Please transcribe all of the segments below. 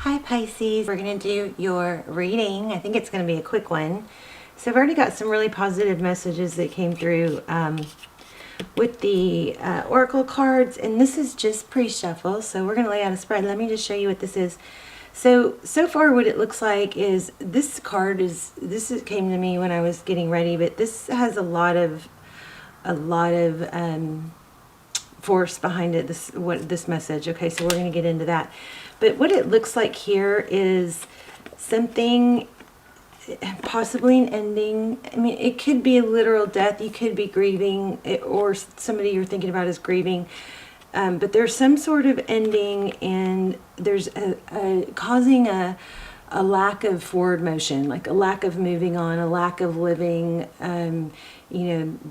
Hi Pisces, we're going to do your reading. I think it's going to be a quick one. So I've already got some really positive messages that came through with the oracle cards, and this is just pre-shuffle. So we're going to lay out a spread. Let me just show you what this is. So far what it looks like is this card is, came to me when I was getting ready, but this has a lot of force behind it, this message. Okay, so we're going to get into that. But what it looks like here is something, possibly an ending. I mean, it could be a literal death. You could be grieving, or somebody you're thinking about is grieving. But there's some sort of ending, and there's causing a lack of forward motion, like a lack of moving on, a lack of living,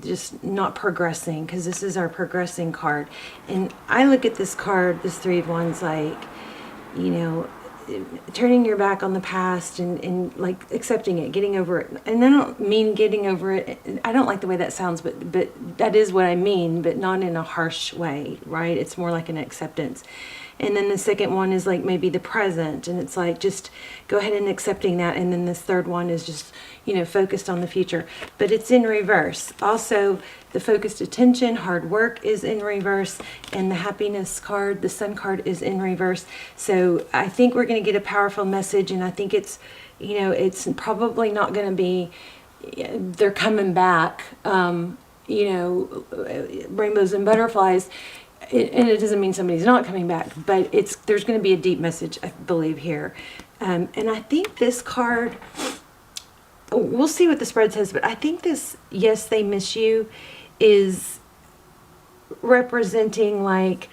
just not progressing, because this is our progressing card. And I look at this card, this Three of Wands, like, turning your back on the past and like accepting it, getting over it. And I don't mean getting over it. I don't like the way that sounds, but that is what I mean, but not in a harsh way, right? It's more like an acceptance. And then the second one is like maybe the present, and it's like just go ahead and accepting that. And then this third one is just, focused on the future, but it's in reverse. Also, the focused attention, hard work is in reverse, and the happiness card, the sun card, is in reverse. So I think we're going to get a powerful message, and I think it's, it's probably not going to be, they're coming back, rainbows and butterflies. And it doesn't mean somebody's not coming back, but there's going to be a deep message, I believe, here. And I think this card, we'll see what the spread says, but I think this, yes, they miss you, is representing like,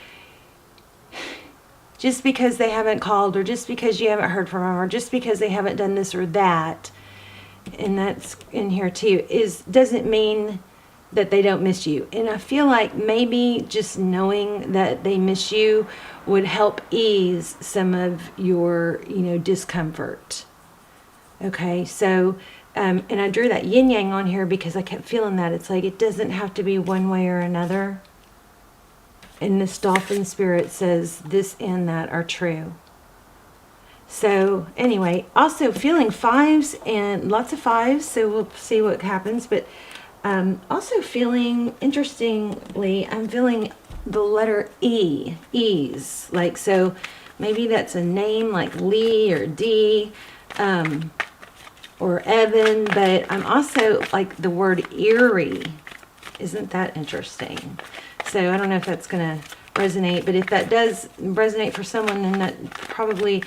just because they haven't called, or just because you haven't heard from them, or just because they haven't done this or that, and that's in here too, doesn't mean that they don't miss you. And I feel like maybe just knowing that they miss you would help ease some of your, discomfort. Okay, so, and I drew that yin yang on here because I kept feeling that. It's like, it doesn't have to be one way or another. And this dolphin spirit says this and that are true. So anyway, also feeling fives and lots of fives. So we'll see what happens. But also feeling, interestingly, I'm feeling the letter E, ease. Like, so maybe that's a name like Lee or D, or Evan, but I'm also like the word eerie. Isn't that interesting? So I don't know if that's going to resonate, but if that does resonate for someone, then that probably,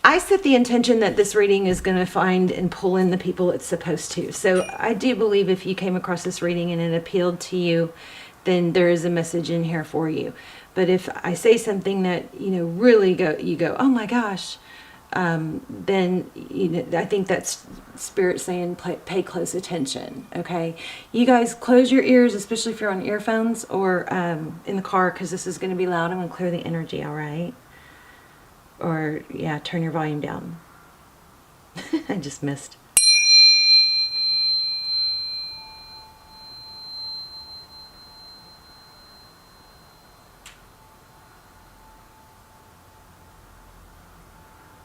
I set the intention that this reading is going to find and pull in the people it's supposed to. So I do believe if you came across this reading and it appealed to you, then there is a message in here for you. But if I say something that, really you go, oh my gosh, then, I think that's spirit saying pay close attention. Okay. You guys close your ears, especially if you're on earphones or in the car, because this is going to be loud. I'm going to clear the energy. All right. Or, yeah, turn your volume down. I just missed.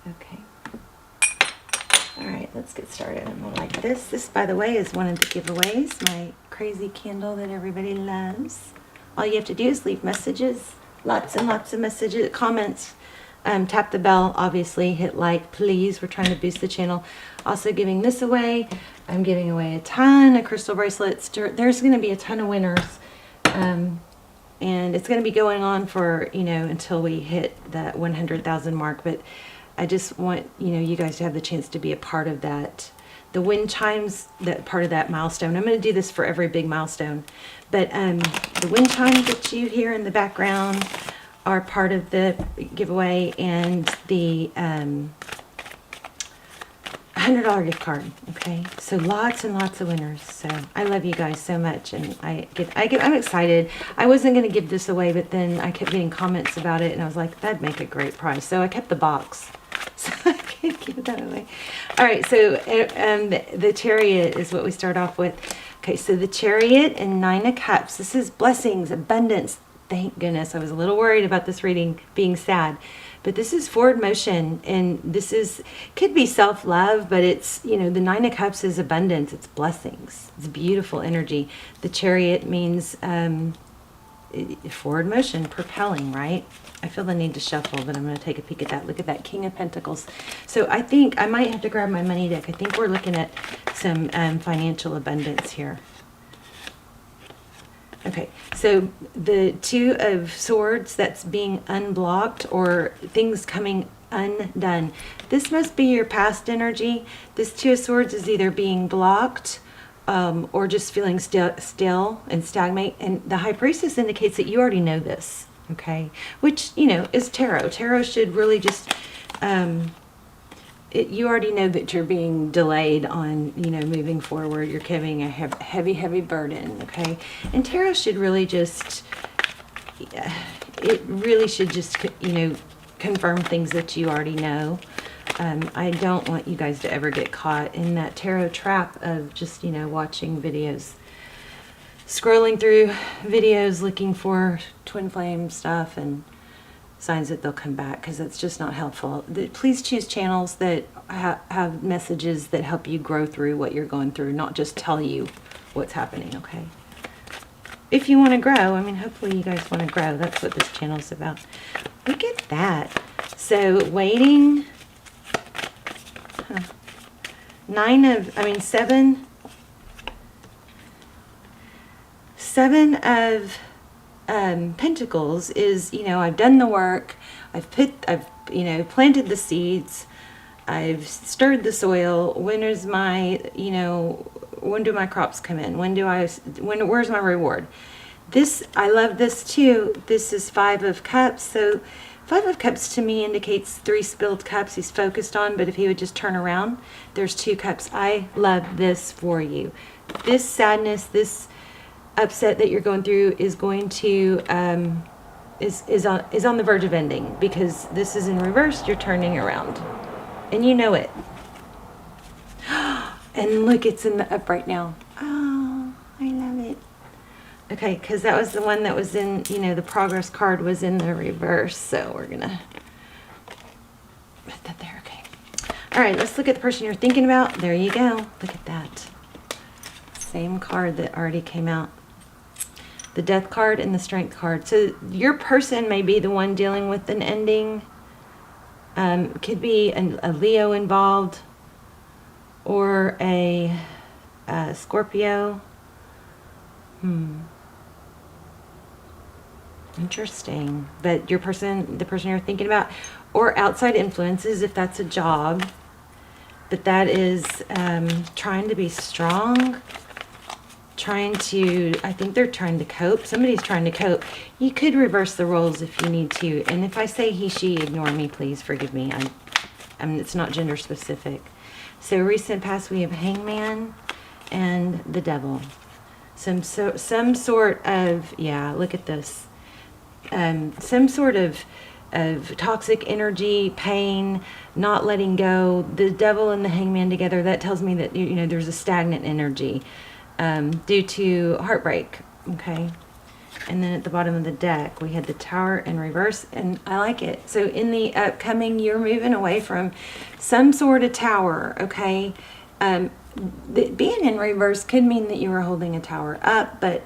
Okay. All right, let's get started. I'm going to like this. This, by the way, is one of the giveaways, my crazy candle that everybody loves. All you have to do is leave messages, lots and lots of messages, comments. Tap the bell, obviously, hit like, please. We're trying to boost the channel. Also giving this away. I'm giving away a ton of crystal bracelets. There's going to be a ton of winners. And it's going to be going on for, until we hit that 100,000 mark. But I just want, you guys to have the chance to be a part of that. The wind chimes, that part of that milestone. I'm going to do this for every big milestone. But the wind chimes that you hear in the background are part of the giveaway, and the $100 gift card. Okay, so lots and lots of winners. So I love you guys so much, and I'm excited. I wasn't going to give this away, but then I kept getting comments about it, and I was like, that'd make a great prize. So I kept the box, so I can't give that away. All right, so the Chariot is what we start off with. Okay, so the Chariot and Nine of Cups. This is blessings, abundance. Thank goodness. I was a little worried about this reading being sad, But this is forward motion, and this is could be self-love, but it's, you know, the Nine of Cups is abundance, it's blessings, it's beautiful energy. The Chariot means forward motion, propelling, right? I feel the need to shuffle, but I'm going to take a peek at that. Look at that King of Pentacles. So I think I might have to grab my money deck. I think we're looking at some financial abundance here. Okay, so the Two of Swords, that's being unblocked or things coming undone. This must be your past energy. This Two of Swords is either being blocked or just feeling still and stagnate. And the High Priestess indicates that you already know this, okay? Which, you know, is tarot. Tarot should really just... you already know that you're being delayed on, you know, moving forward. You're carrying a heavy, heavy burden, okay? And tarot should really just, it really should just, you know, confirm things that you already know. I don't want you guys to ever get caught in that tarot trap of just, you know, watching videos, scrolling through videos looking for twin flame stuff and signs that they'll come back, because that's just not helpful. Please choose channels that have messages that help you grow through what you're going through, not just tell you what's happening, okay? If you want to grow, I mean, hopefully you guys want to grow. That's what this channel is about. Look at that. So waiting. Huh. Seven of Pentacles is, you know, I've done the work, I've you know, planted the seeds, I've stirred the soil. When is my, you know, when do my crops come in? Where's my reward? This, I love this too. This is Five of Cups. So Five of Cups to me indicates 3 spilled cups he's focused on, but if he would just turn around, there's 2 cups. I love this for you. This sadness, this upset that you're going through is going to is on the verge of ending, because this is in reverse. You're turning around and you know it. And look, it's in the upright now. Oh, I love it. Okay, because that was the one that was in, you know, the progress card was in the reverse, so we're gonna put that there. Okay, all right, let's look at the person you're thinking about. There you go. Look at that same card that already came out. The Death card and the Strength card. So your person may be the one dealing with an ending. Could be a Leo involved, or a Scorpio. Interesting. But your person, the person you're thinking about, or outside influences, if that's a job. But that is trying to be strong. I think they're trying to cope. Somebody's trying to cope. You could reverse the roles if you need to. And if I say he, she, ignore me, please forgive me. It's not gender specific. So recent past, we have Hangman and the Devil. Some sort of, yeah, look at this. Some sort of toxic energy, pain, not letting go. The Devil and the Hangman together, that tells me that, you know, there's a stagnant energy. Due to heartbreak, okay? And then at the bottom of the deck, we had the Tower in reverse, and I like it. So in the upcoming, you're moving away from some sort of tower, okay? Being in reverse could mean that you were holding a tower up, but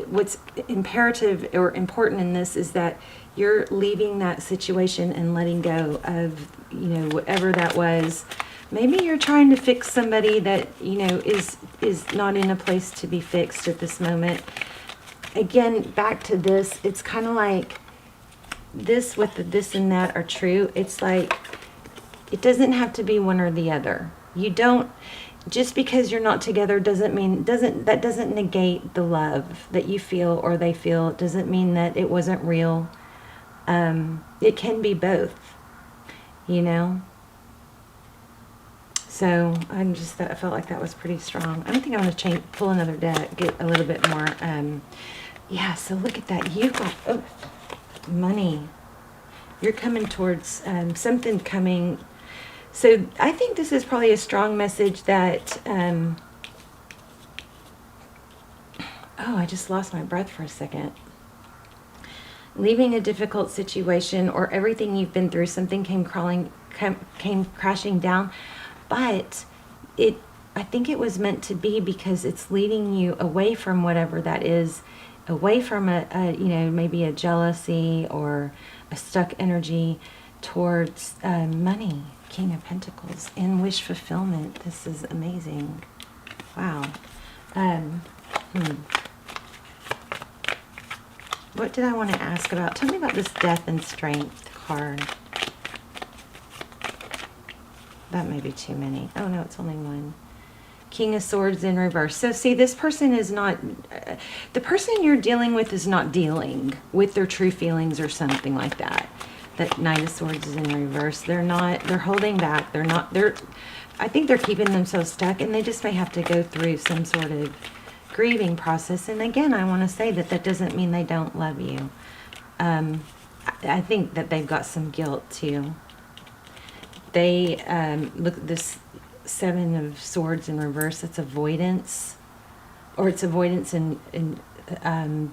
what's imperative or important in this is that you're leaving that situation and letting go of, you know, whatever that was. Maybe you're trying to fix somebody that, you know, is not in a place to be fixed at this moment. Again, back to this, it's kind of like this with the this and that are true. It's like, it doesn't have to be one or the other. You don't, just because you're not together doesn't negate the love that you feel or they feel. It doesn't mean that it wasn't real. It can be both, you know? So I felt like that was pretty strong. I don't think I'm going to pull another deck, get a little bit more. Yeah, so look at that. You've got money. You're coming towards something coming. So I think this is probably a strong message that, oh, I just lost my breath for a second. leaving a difficult situation or everything you've been through, something came crashing down, but I think it was meant to be, because it's leading you away from whatever that is, away from maybe a jealousy or a stuck energy towards money, King of Pentacles, and wish fulfillment. This is amazing. Wow. What did I want to ask about? Tell me about this Death and Strength card. That may be too many. Oh no, it's only one. King of Swords in reverse. So see, this person is not, the person you're dealing with is not dealing with their true feelings or something like that. That Knight of Swords is in reverse. They're holding back. I think they're keeping themselves stuck, and they just may have to go through some sort of grieving process. And again, I want to say that doesn't mean they don't love you. I think that they've got some guilt too. They, look at this Seven of Swords in reverse. It's avoidance, or it's avoidance in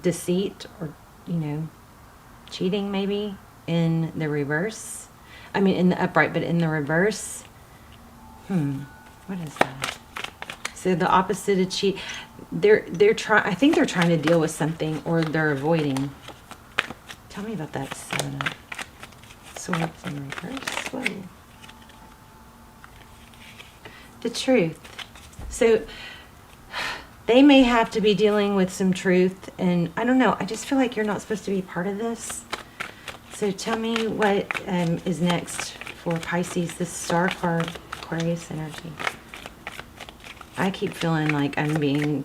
deceit, or, cheating maybe in the reverse. I mean, in the upright, but in the reverse. What is that? So the opposite of cheat. I think they're trying to deal with something, or they're avoiding. Tell me about that Seven of Swords in reverse. Whoa. The truth. So they may have to be dealing with some truth, and I don't know. I just feel like you're not supposed to be part of this. So tell me what is next for Pisces, this Star card, Aquarius energy. I keep feeling like I'm being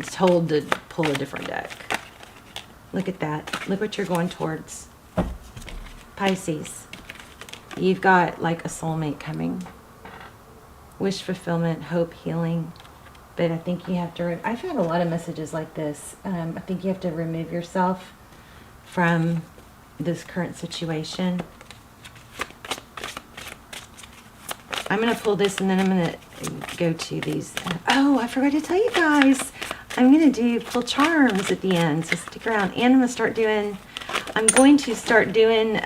told to pull a different deck. Look at that. Look what you're going towards. Pisces. You've got like a soulmate coming. Wish fulfillment, hope, healing. But I think you have to, I've had a lot of messages like this. I think you have to remove yourself from this current situation. I'm going to pull this, and then I'm going to go to these. Oh, I forgot to tell you guys. I'm going to pull charms at the end, so stick around. And I'm going to start doing,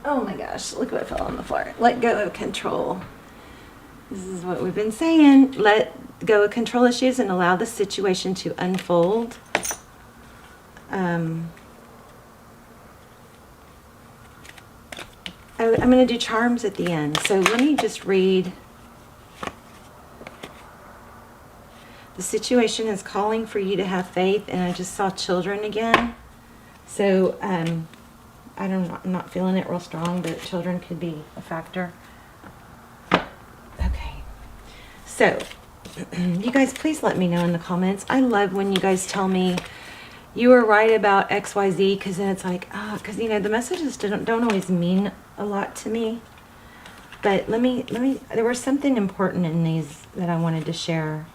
oh my gosh, look what fell on the floor. Let go of control. This is what we've been saying. Let go of control issues and allow the situation to unfold. I'm going to do charms at the end. So let me just read. The situation is calling for you to have faith, and I just saw children again. So I'm not feeling it real strong, but children could be a factor. Okay. So you guys, please let me know in the comments. I love when you guys tell me you were right about XYZ, because then it's like, because the messages don't always mean a lot to me. But let me, there was something important in these that I wanted to share.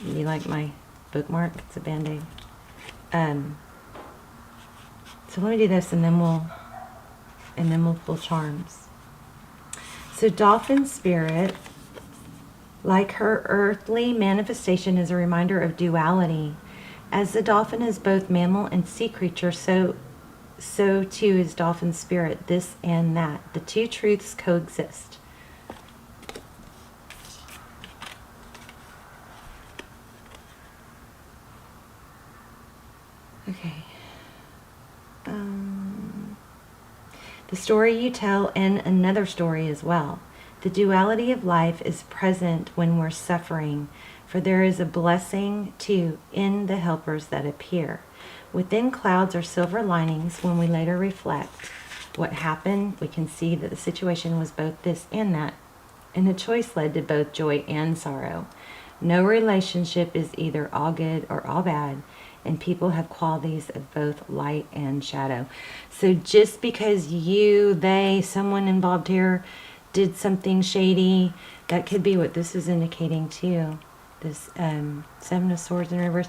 You like my bookmark? It's a Band-Aid. So let me do this, and then we'll pull charms. So dolphin spirit, like her earthly manifestation, is a reminder of duality. As the dolphin is both mammal and sea creature, so too is dolphin spirit, this and that. The two truths coexist. Okay. The story you tell, and another story as well. The duality of life is present when we're suffering, for there is a blessing too in the helpers that appear. Within clouds are silver linings. When we later reflect what happened, we can see that the situation was both this and that, and the choice led to both joy and sorrow. No relationship is either all good or all bad, and people have qualities of both light and shadow. So just because someone involved here did something shady, that could be what this is indicating too. This Seven of Swords in reverse.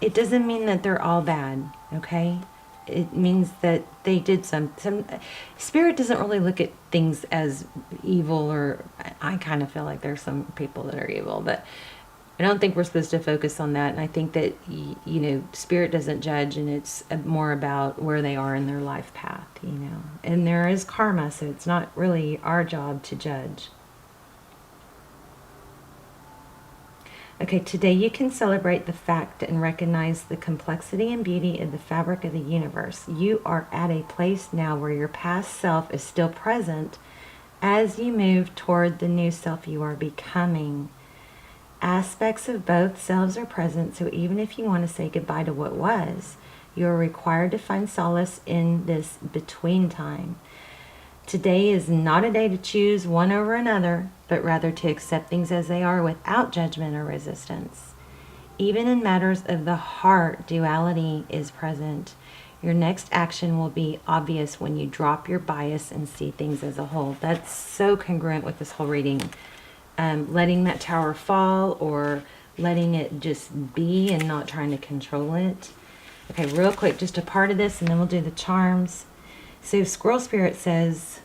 It doesn't mean that they're all bad, okay? It means that they did some Spirit doesn't really look at things as evil, or I kind of feel like there's some people that are evil, but I don't think we're supposed to focus on that. And I think that, you know, spirit doesn't judge, and it's more about where they are in their life path, you know. And there is karma, so it's not really our job to judge. Okay, today you can celebrate the fact and recognize the complexity and beauty of the fabric of the universe. You are at a place now where your past self is still present as you move toward the new self you are becoming. Aspects of both selves are present, so even if you want to say goodbye to what was, you are required to find solace in this between time. Today is not a day to choose one over another, but rather to accept things as they are without judgment or resistance. Even in matters of the heart, duality is present. Your next action will be obvious when you drop your bias and see things as a whole. That's so congruent with this whole reading. Letting that tower fall, or letting it just be and not trying to control it. Okay, real quick, just a part of this, and then we'll do the charms. So Squirrel Spirit says,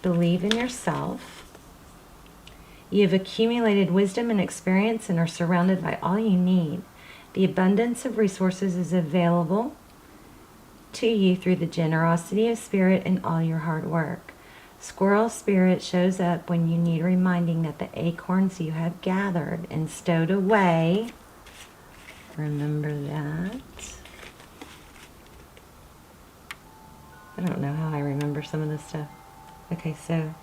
believe in yourself. You have accumulated wisdom and experience and are surrounded by all you need. The abundance of resources is available to you through the generosity of spirit and all your hard work. Squirrel Spirit shows up when you need reminding that the acorns you have gathered and stowed away, remember that. I don't know how I remember some of this stuff. Okay, so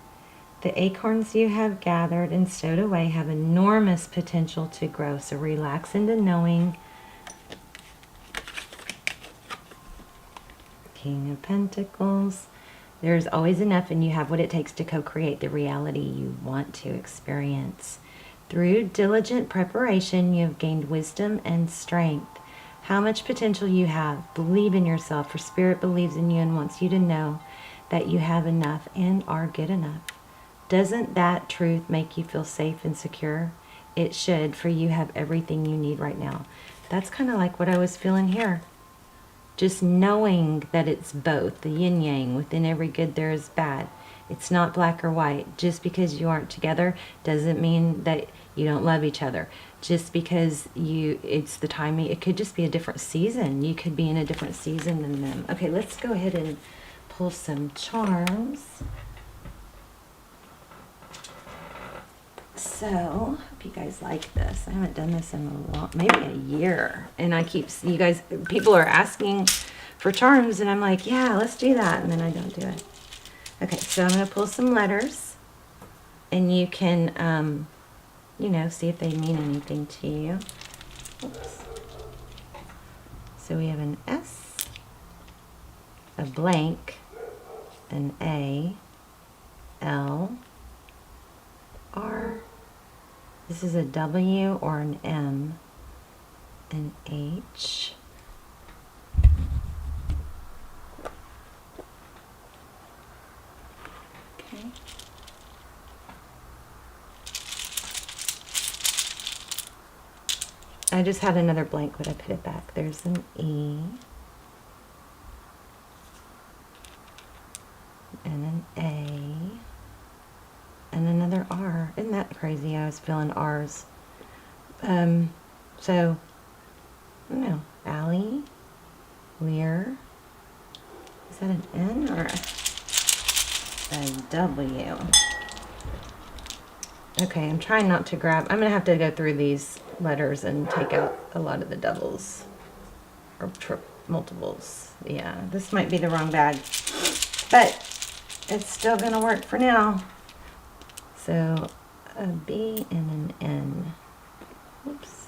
the acorns you have gathered and stowed away have enormous potential to grow. So relax into knowing. King of Pentacles. There's always enough, and you have what it takes to co-create the reality you want to experience. Through diligent preparation, you have gained wisdom and strength. How much potential you have. Believe in yourself, for Spirit believes in you and wants you to know that you have enough and are good enough. Doesn't that truth make you feel safe and secure? It should, for you have everything you need right now. That's kind of like what I was feeling here. Just knowing that it's both, the yin yang. Within every good there is bad. It's not black or white. Just because you aren't together doesn't mean that you don't love each other. Just because it's the timing, it could just be a different season. You could be in a different season than them. Okay, let's go ahead and pull some charms. So, hope you guys like this. I haven't done this in a long, maybe a year. And people are asking for charms, and I'm like, yeah, let's do that. And then I don't do it. Okay, so I'm going to pull some letters, and you can, see if they mean anything to you. Oops. So we have an S, a blank, an A, L, R. This is a W or an M, an H, okay. I just had another blank, but I put it back. There's an E and an A. And another R. Isn't that crazy? I was feeling R's. So, I don't know. Allie, Lear. Is that an N or a W? Okay, I'm trying not to grab. I'm going to have to go through these letters and take out a lot of the doubles. Or multiples. Yeah, this might be the wrong bag. But it's still going to work for now. So, a B and an N. Oops.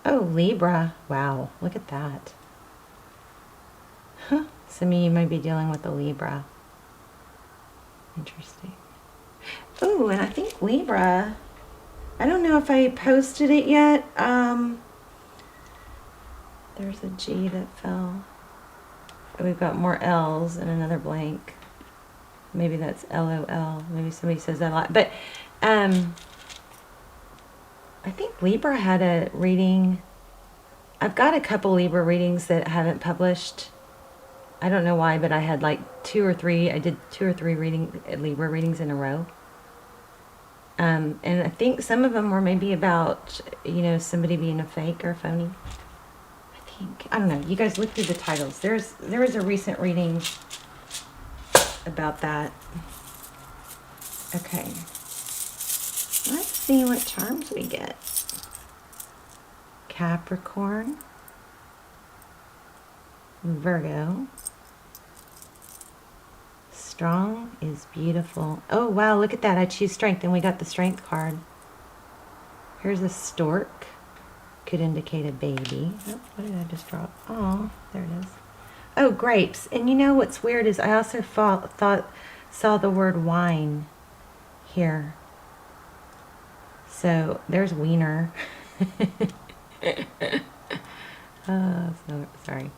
Oh, Libra. Wow, look at that. Huh. Some of you might be dealing with a Libra. Interesting. Oh, and I think Libra, I don't know if I posted it yet. There's a G that fell. We've got more L's and another blank. Maybe that's LOL. Maybe somebody says that a lot. But I think Libra had a reading. I've got a couple Libra readings that haven't published. I don't know why, but I had like 2 or 3. I did 2 or 3 Libra readings in a row. And I think some of them were maybe about, you know, somebody being a fake or phony. I don't know. You guys look through the titles. There was a recent reading about that. Okay. Let's see what charms we get. Capricorn, Virgo. Strong is beautiful. Oh, wow, look at that. I choose strength, and we got the strength card. Here's a stork. Could indicate a baby. Oh, what did I just drop? Oh, there it is. Oh, grapes. And you know what's weird is I also saw the word wine here. So there's wiener. Oh, so sorry.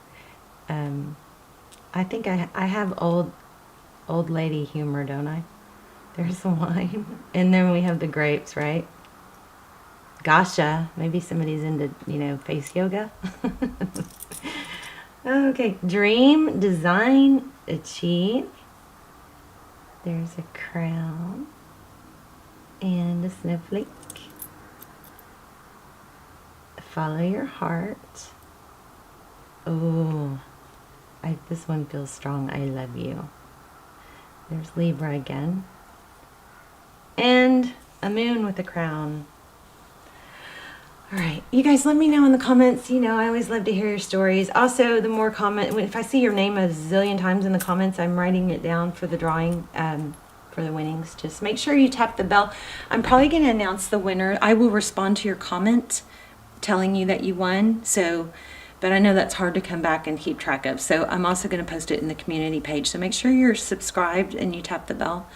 I think I have old lady humor, don't I? There's the wine. And then we have the grapes, right? Gotcha. Maybe somebody's into, you know, face yoga. Okay. Dream, design, achieve. There's a crown. And a snowflake. Follow your heart. Oh, this one feels strong. I love you. There's Libra again. And a moon with a crown. All right, you guys, let me know in the comments. You know, I always love to hear your stories. Also, the more if I see your name a zillion times in the comments, I'm writing it down for the drawing, for the winnings. Just make sure you tap the bell. I'm probably going to announce the winner. I will respond to your comment telling you that you won. But I know that's hard to come back and keep track of. So I'm also going to post it in the community page. So make sure you're subscribed and you tap the bell.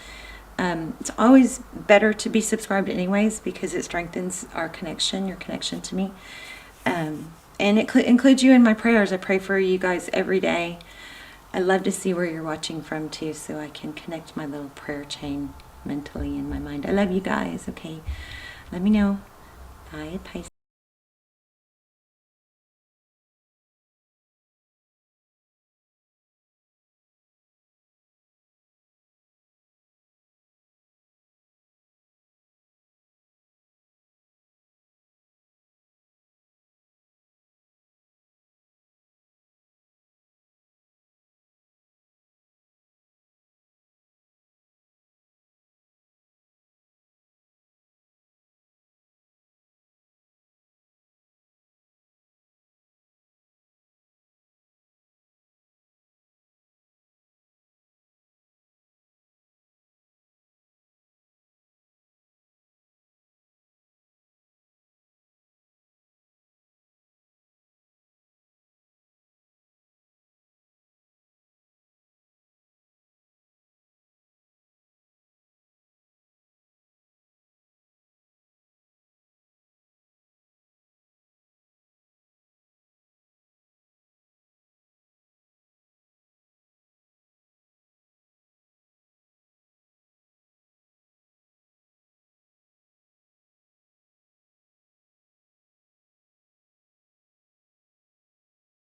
It's always better to be subscribed anyways because it strengthens our connection, your connection to me. And it includes you in my prayers. I pray for you guys every day. I love to see where you're watching from too, so I can connect my little prayer chain mentally in my mind. I love you guys. Okay, let me know. Bye, Pisces.